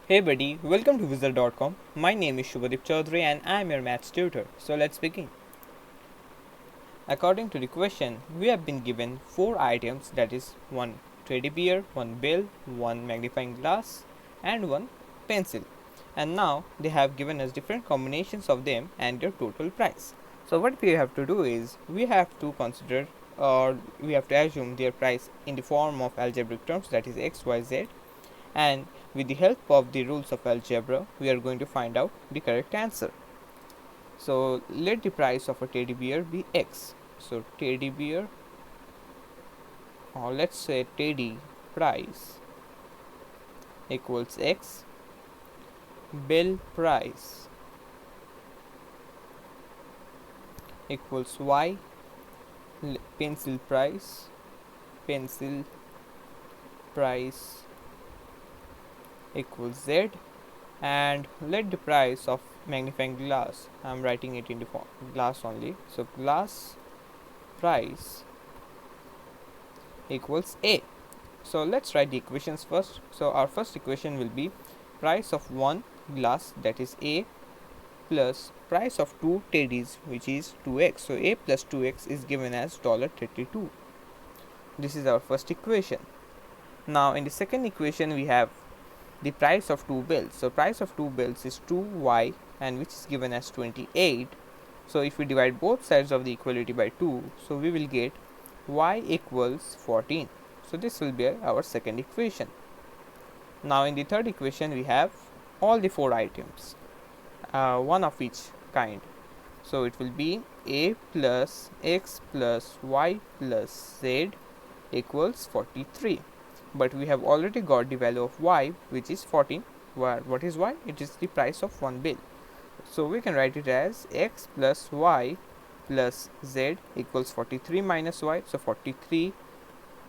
Hey buddy, welcome to Wizard.com. My name is Shubhadeep Chaudhary and I am your maths tutor. So let's begin. According to the question, we have been given 4 items, that is one teddy bear, one bill, one magnifying glass and one pencil. And now they have given us different combinations of them and their total price. So what we have to do is we have to consider, or we have to assume their price in the form of algebraic terms, that is x, y, z, and with the help of the rules of algebra we are going to find out the correct answer. So let the price of a teddy bear be x. So teddy bear, or let's say teddy price equals x, bill price equals y, pencil price equals z, and let the price of magnifying glass, I'm writing it in the form glass only, so glass price equals a. So let's write the equations first. So our first equation will be price of one glass, that is a, plus price of two teddies, which is 2x. So a plus 2x is given as $32. This is our first equation. Now in the second equation we have the price of two bills. So price of two bills is 2y, and which is given as 28. So if we divide both sides of the equality by 2, so we will get y equals 14. So this will be our second equation. Now in the third equation we have all the 4 items, one of each kind. So it will be a plus x plus y plus z equals 43. But we have already got the value of y, which is 14. What is y? It is the price of one bill. So we can write it as x plus y plus z equals 43 minus y. So 43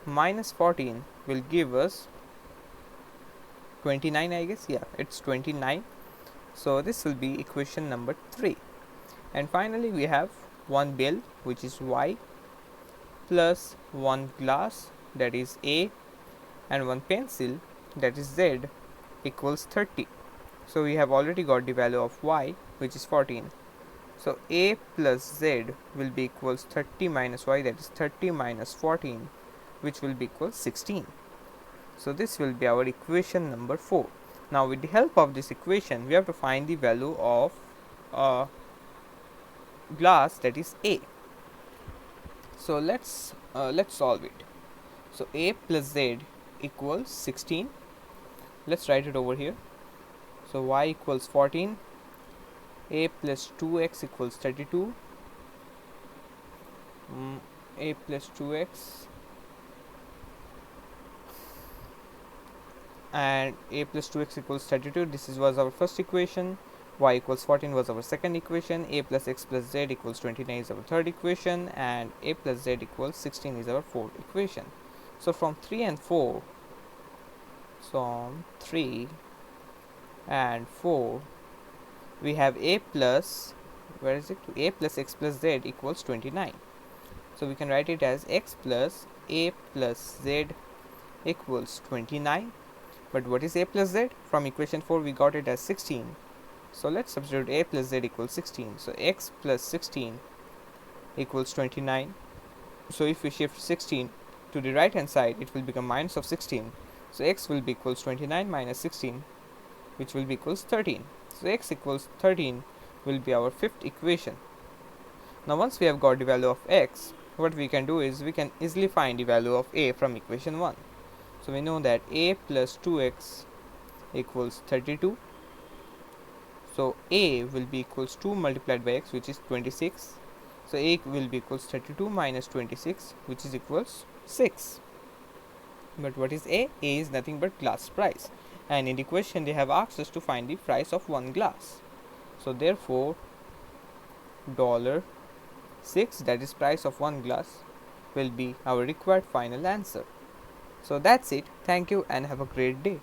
minus 14 will give us 29, I guess. Yeah, it's 29. So this will be equation number 3. And finally we have one bill, which is y, plus one glass, that is a, and one pencil, that is z, equals 30. So we have already got the value of y, which is 14. So a plus z will be equals 30 minus y, that is 30 minus 14, which will be equals 16. So this will be our equation number 4. Now with the help of this equation we have to find the value of glass, that is a. So let's solve it. So a plus z equals 16. Let's write it over here. So y equals 14, a plus 2x equals 32, a plus 2x and a plus 2x equals 32. This was our first equation. Y equals 14 was our second equation. A plus x plus z equals 29 is our third equation, and a plus z equals 16 is our fourth equation. So from 3 and 4, we have a plus, where is it, a plus x plus z equals 29. So we can write it as x plus a plus z equals 29. But what is a plus z? From equation 4 we got it as 16. So let's substitute a plus z equals 16. So x plus 16 equals 29. So if we shift 16 to the right hand side, it will become minus of 16. So x will be equals 29 minus 16, which will be equals 13. So x equals 13 will be our fifth equation. Now once we have got the value of x, what we can do is we can easily find the value of a from equation 1. So we know that a plus 2x equals 32. So a will be equals 2 multiplied by x, which is 26. So a will be equals 32 minus 26, which is equals 6. But what is a? A is nothing but glass price. And in the question they have asked us to find the price of one glass. So therefore $6, that is price of one glass, will be our required final answer. So that's it. Thank you and have a great day.